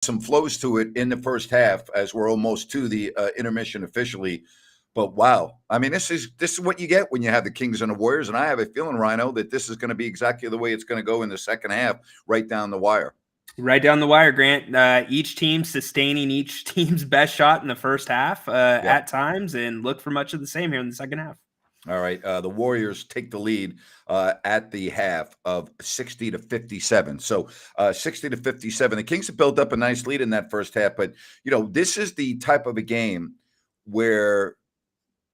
some flows to it in the first half as we're almost to the intermission officially. But wow, I mean, this is what you get when you have the Kings and the Warriors, and I have a feeling, Rhino, that this is going to be exactly the way it's going to go in the second half, right down the wire. Right down the wire, Grant. Each team sustaining each team's best shot in the first half at times, and look for much of the same here in the second half. All right, the Warriors take the lead at the half of 60-57. So 60-57. The Kings have built up a nice lead in that first half, but this is the type of a game where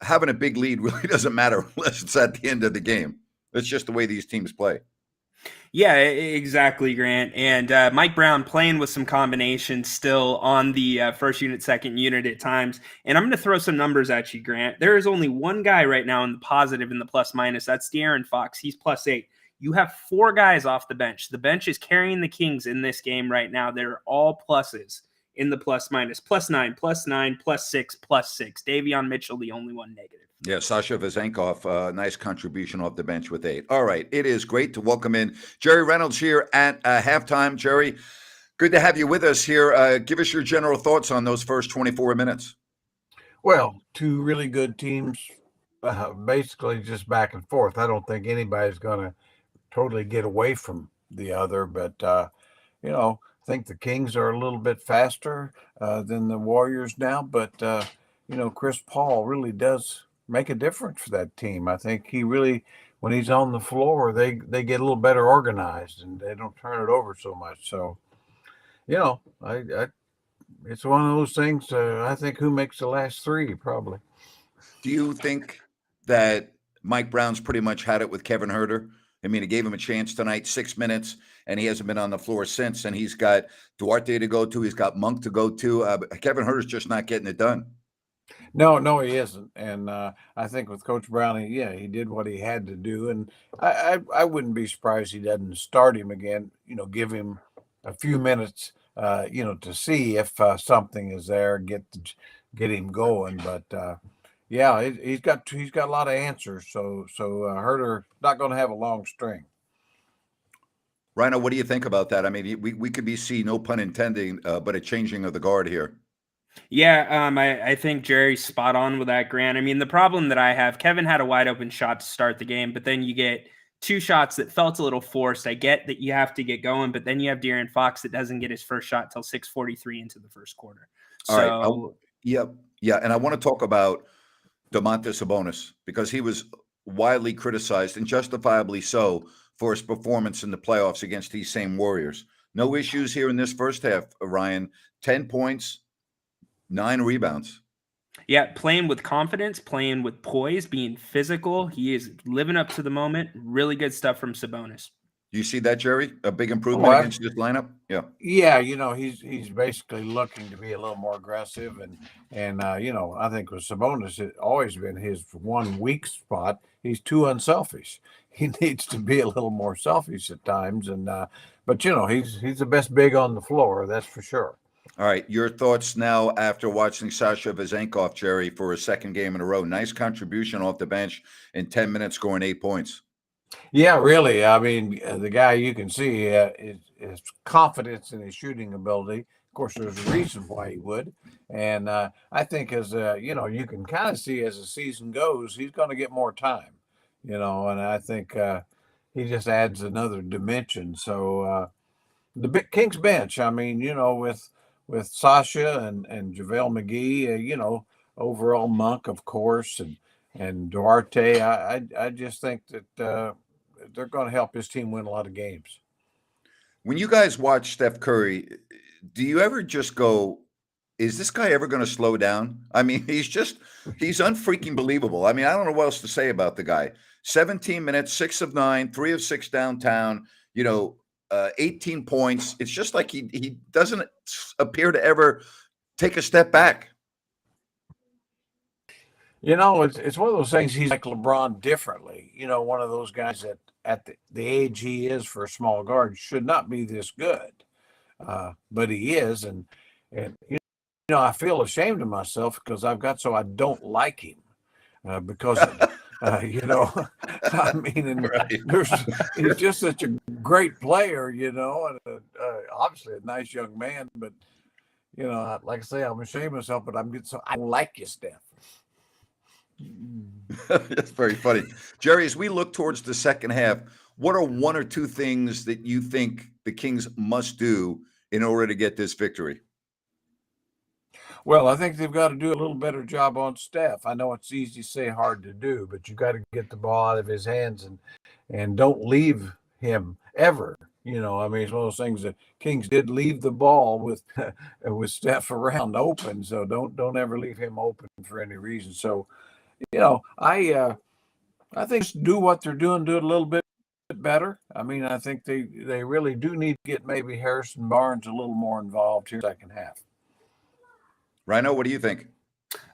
having a big lead really doesn't matter unless it's at the end of the game. That's just the way these teams play. Yeah, exactly, Grant. And Mike Brown playing with some combinations still on the first unit, second unit at times. And I'm going to throw some numbers at you, Grant. There is only one guy right now in the positive in the plus minus. That's De'Aaron Fox. He's +8. You have 4 guys off the bench. The bench is carrying the Kings in this game right now. They're all pluses in the plus minus. +9, +9, +6, +6. Davion Mitchell, the only one negative. Yeah, Sasha Vezenkov, nice contribution off the bench with 8. All right, it is great to welcome in Jerry Reynolds here at halftime. Jerry, good to have you with us here. Give us your general thoughts on those first 24 minutes. Well, 2 really good teams, basically just back and forth. I don't think anybody's going to totally get away from the other, but, I think the Kings are a little bit faster than the Warriors now, but, Chris Paul really does make a difference for that team. I think he really, when he's on the floor, they get a little better organized and they don't turn it over so much. So, it's one of those things. I think who makes the last 3 probably. Do you think that Mike Brown's pretty much had it with Kevin Huerter? I mean, he gave him a chance tonight, 6 minutes, and he hasn't been on the floor since. And he's got Duarte to go to. He's got Monk to go to. Kevin Huerter's just not getting it done. No, he isn't. And I think with Coach Brown, he did what he had to do. And I wouldn't be surprised he doesn't start him again, give him a few minutes, to see if something is there, get him going. But, he's got a lot of answers. So Herter not going to have a long string. Rhino, what do you think about that? I mean, we could be seeing, no pun intending, but a changing of the guard here. Yeah, I think Jerry's spot on with that, Grant. I mean, the problem that I have, Kevin had a wide open shot to start the game, but then you get 2 shots that felt a little forced. I get that you have to get going, but then you have De'Aaron Fox that doesn't get his first shot till 6:43 into the first quarter. All right. Yeah. And I want to talk about Domantas Sabonis because he was widely criticized and justifiably so for his performance in the playoffs against these same Warriors. No issues here in this first half, Ryan. 10 points, 9 rebounds. Yeah, playing with confidence, playing with poise, being physical. He is living up to the moment. Really good stuff from Sabonis. Do you see that, Jerry? A big improvement against this lineup? Yeah. Yeah, he's basically looking to be a little more aggressive. And I think with Sabonis, it's always been his one weak spot. He's too unselfish. He needs to be a little more selfish at times. And but he's the best big on the floor, that's for sure. All right, your thoughts now after watching Sasha Vezenkov, Jerry, for a second game in a row. Nice contribution off the bench in 10 minutes, scoring 8 points. Yeah, really. I mean, the guy, you can see his confidence in his shooting ability. Of course, there's a reason why he would. And I think as, you can kind of see as the season goes, he's going to get more time, and I think he just adds another dimension. So the Kings bench, I mean, with Sasha and JaVale McGee, overall Monk, of course, and Duarte, I just think that they're going to help his team win a lot of games. When you guys watch Steph Curry, do you ever just go, is this guy ever going to slow down? I mean, he's unfreaking believable. I mean, I don't know what else to say about the guy. 17 minutes, 6 of 9, 3 of 6 downtown, 18 points. It's just like he doesn't appear to ever take a step back. It's one of those things. He's like LeBron differently. One of those guys that at the age he is for a small guard should not be this good, but he is. And I feel ashamed of myself because I don't like him because. I mean, Right. he's just such a great player, and obviously a nice young man, but like I say, I'm ashamed of myself, but I'm getting so I don't like you, Steph. That's very funny. Jerry, as we look towards the second half, what are one or two things that you think the Kings must do in order to get this victory? Well, I think they've got to do a little better job on Steph. I know it's easy to say, hard to do, but you got to get the ball out of his hands and don't leave him ever. I mean, it's one of those things that Kings did leave the ball with with Steph around open, so don't ever leave him open for any reason. So, I think just do what they're doing, do it a little bit better. I mean, I think they really do need to get maybe Harrison Barnes a little more involved here in the second half. Rhino, what do you think?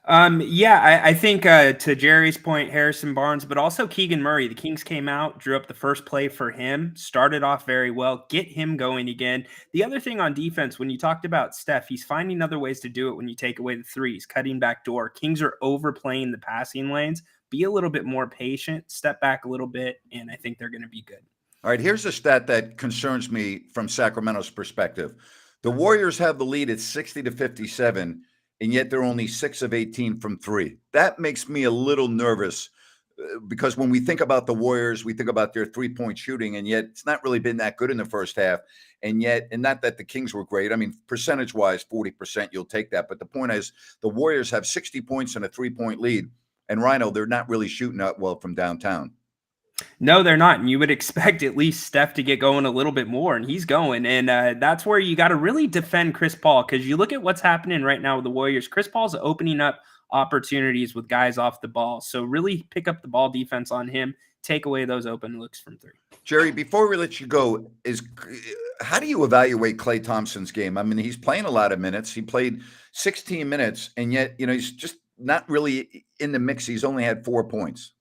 Yeah, I think to Jerry's point, Harrison Barnes, but also Keegan Murray. The Kings came out, drew up the first play for him, started off very well. Get him going again. The other thing on defense, when you talked about Steph, he's finding other ways to do it when you take away the threes, cutting back door. Kings are overplaying the passing lanes. Be a little bit more patient, step back a little bit, and I think they're going to be good. All right, here's a stat that concerns me from Sacramento's perspective. The Warriors have the lead at 60-57, and yet they're only 6 of 18 from three. That makes me a little nervous because when we think about the Warriors, we think about their three-point shooting, and yet it's not really been that good in the first half. And not that the Kings were great. I mean, percentage-wise, 40%, you'll take that. But the point is, the Warriors have 60 points and a three-point lead. And Rhino, they're not really shooting out well from downtown. No, they're not. And you would expect at least Steph to get going a little bit more, and he's going. And that's where you got to really defend Chris Paul, because you look at what's happening right now with the Warriors. Chris Paul's opening up opportunities with guys off the ball. So really pick up the ball defense on him, take away those open looks from three. Jerry, before we let you go, how do you evaluate Klay Thompson's game? I mean, he's playing a lot of minutes. He played 16 minutes, and yet, he's just not really in the mix. He's only had 4 points.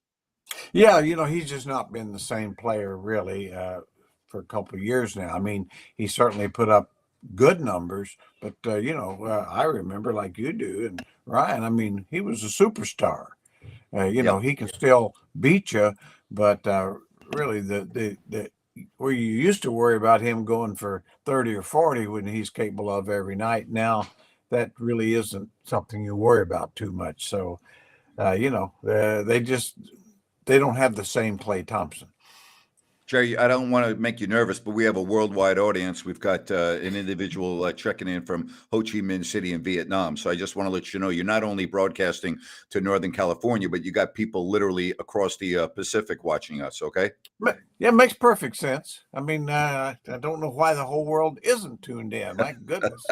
Yeah, he's just not been the same player really for a couple of years now. I mean, he certainly put up good numbers, but I remember like you do and Ryan. I mean, he was a superstar. He can still beat you, but really the where you used to worry about him going for 30 or 40 when he's capable of every night. Now that really isn't something you worry about too much. So, they don't have the same Klay Thompson. Jerry, I don't want to make you nervous, but we have a worldwide audience. We've got an individual checking in from Ho Chi Minh City in Vietnam. So I just want to let you know, you're not only broadcasting to Northern California, but you got people literally across the Pacific watching us, okay? Yeah, it makes perfect sense. I mean, I don't know why the whole world isn't tuned in. My goodness.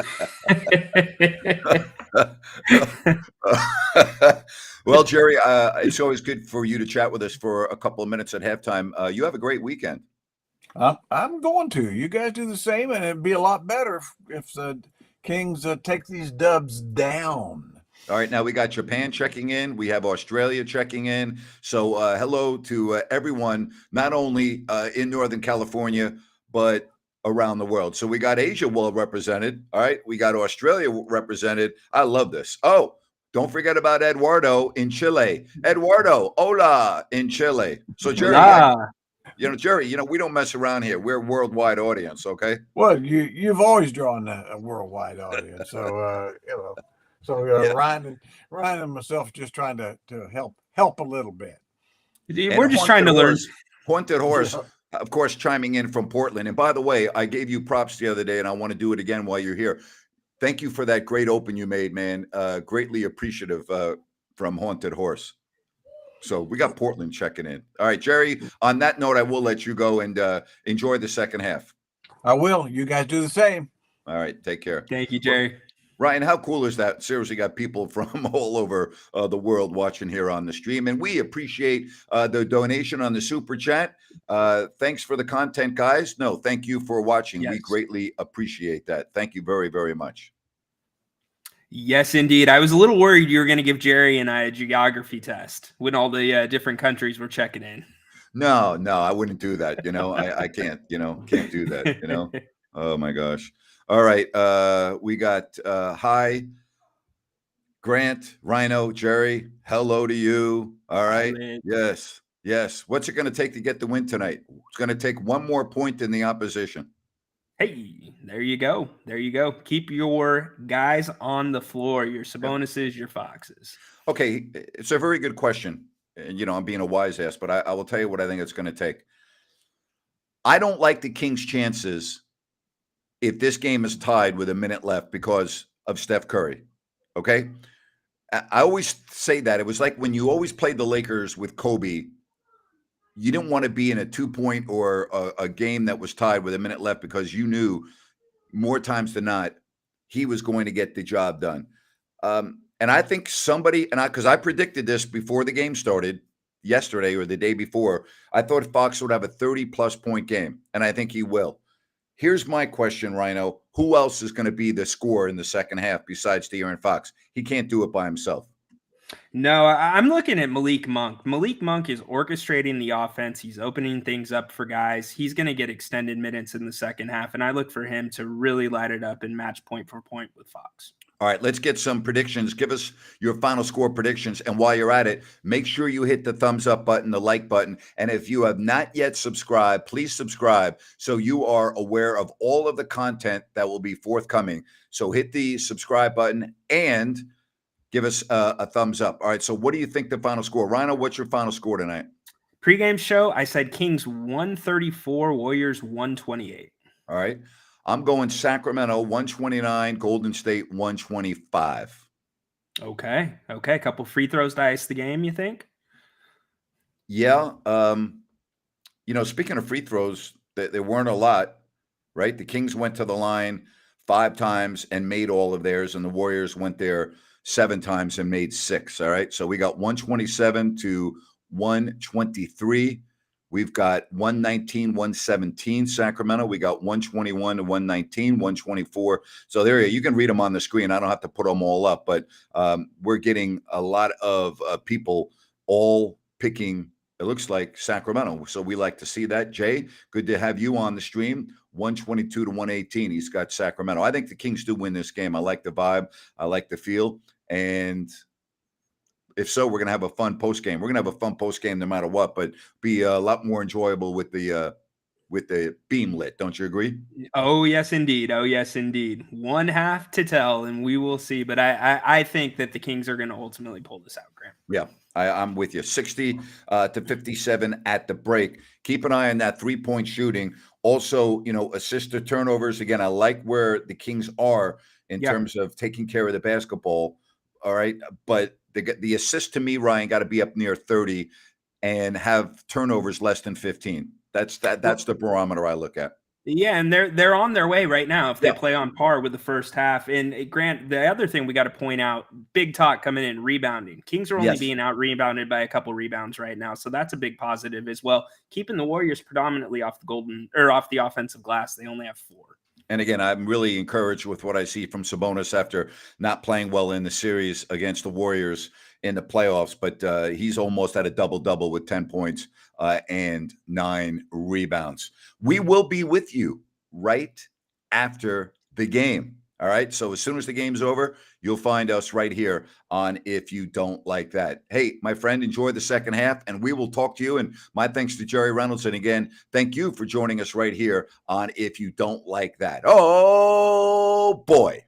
Well, Jerry, it's always good for you to chat with us for a couple of minutes at halftime. You have a great weekend. I'm going to. You guys do the same, and it'd be a lot better if the Kings take these dubs down. All right, now we got Japan checking in. We have Australia checking in. So hello to everyone, not only in Northern California, but around the world. So we got Asia well represented. All right, we got Australia represented. I love this. Oh, don't forget about Eduardo in Chile. Eduardo, hola in Chile. So Jerry, Jerry, we don't mess around here. We're a worldwide audience, okay? Well, you've always drawn a worldwide audience, so Yeah. Ryan and myself just trying to help a little bit. We're just trying to learn. Haunted Horse, of course, chiming in from Portland. And by the way, I gave you props the other day, and I want to do it again while you're here. Thank you for that great open you made, man. Greatly appreciative from Haunted Horse. So we got Portland checking in. All right, Jerry, on that note, I will let you go and enjoy the second half. I will. You guys do the same. All right, take care. Thank you, Jerry. Ryan, how cool is that? Seriously, got people from all over the world watching here on the stream. And we appreciate the donation on the Super Chat. Thanks for the content, guys. No, thank you for watching. Yes. We greatly appreciate that. Thank you very, very much. Yes, indeed. I was a little worried you were going to give Jerry and I a geography test when all the different countries were checking in. No, I wouldn't do that. I can't, can't do that, Oh my gosh. All right. We got hi, Grant, Rhino, Jerry. Hello to you. All right. Yes. What's it going to take to get the win tonight? It's going to take one more point in the opposition. Hey, there you go. There you go. Keep your guys on the floor, your Yep. Sabonis's, your Foxes. Okay, it's a very good question. And, I'm being a wise ass, but I will tell you what I think it's going to take. I don't like the Kings' chances if this game is tied with a minute left because of Steph Curry. Okay. I always say that. It was like when you always played the Lakers with Kobe, you didn't want to be in a 2-point or a game that was tied with a minute left because you knew more times than not he was going to get the job done. And I think somebody, because I predicted this before the game started yesterday or the day before, I thought Fox would have a 30-plus point game, and I think he will. Here's my question, Rhino. Who else is going to be the scorer in the second half besides De'Aaron Fox? He can't do it by himself. No, I'm looking at Malik Monk. Malik Monk is orchestrating the offense. He's opening things up for guys. He's going to get extended minutes in the second half, and I look for him to really light it up and match point for point with Fox. All right, let's get some predictions. Give us your final score predictions. And while you're at it, make sure you hit the thumbs up button, the like button. And if you have not yet subscribed, please subscribe so you are aware of all of the content that will be forthcoming. So hit the subscribe button and give us a thumbs up. All right, so what do you think the final score? Rhino, what's your final score tonight? Pre-game show, I said Kings 134, Warriors 128. All right. I'm going Sacramento 129, Golden State 125. Okay. A couple free throws to ice the game, you think? Yeah. Speaking of free throws, there weren't a lot, right? The Kings went to the line 5 times and made all of theirs, and the Warriors went there 7 times and made 6. All right. So we got 127 to 123. We've got 119, 117 Sacramento. We got 121 to 119, 124. So there you can read them on the screen. I don't have to put them all up, but we're getting a lot of people all picking, it looks like, Sacramento. So we like to see that. Jay, good to have you on the stream. 122 to 118. He's got Sacramento. I think the Kings do win this game. I like the vibe. I like the feel. And if so, we're going to have a fun post game. We're going to have a fun post game no matter what, but be a lot more enjoyable with the beam lit. Don't you agree? Oh, yes, indeed. Oh, yes, indeed. One half to tell, and we will see. But I think that the Kings are going to ultimately pull this out, Grant. Yeah, I'm with you. 60 to 57 at the break. Keep an eye on that 3-point shooting. Also, assist to turnovers. Again, I like where the Kings are in terms of taking care of the basketball. All right. But the assist to me, Ryan, got to be up near 30 and have turnovers less than 15. That's the barometer I look at. Yeah, and they're on their way right now if they play on par with the first half. And Grant, the other thing we got to point out, big talk coming in, rebounding. Kings are only being out rebounded by a couple rebounds right now, so that's a big positive as well. Keeping the Warriors predominantly off the offensive glass. They only have 4. And again, I'm really encouraged with what I see from Sabonis after not playing well in the series against the Warriors in the playoffs. But he's almost at a double-double with 10 points and 9 rebounds. We will be with you right after the game. All right. So as soon as the game's over, you'll find us right here on If You Don't Like That. Hey, my friend, enjoy the second half, and we will talk to you. And my thanks to Jerry Reynolds. And again, thank you for joining us right here on If You Don't Like That. Oh, boy.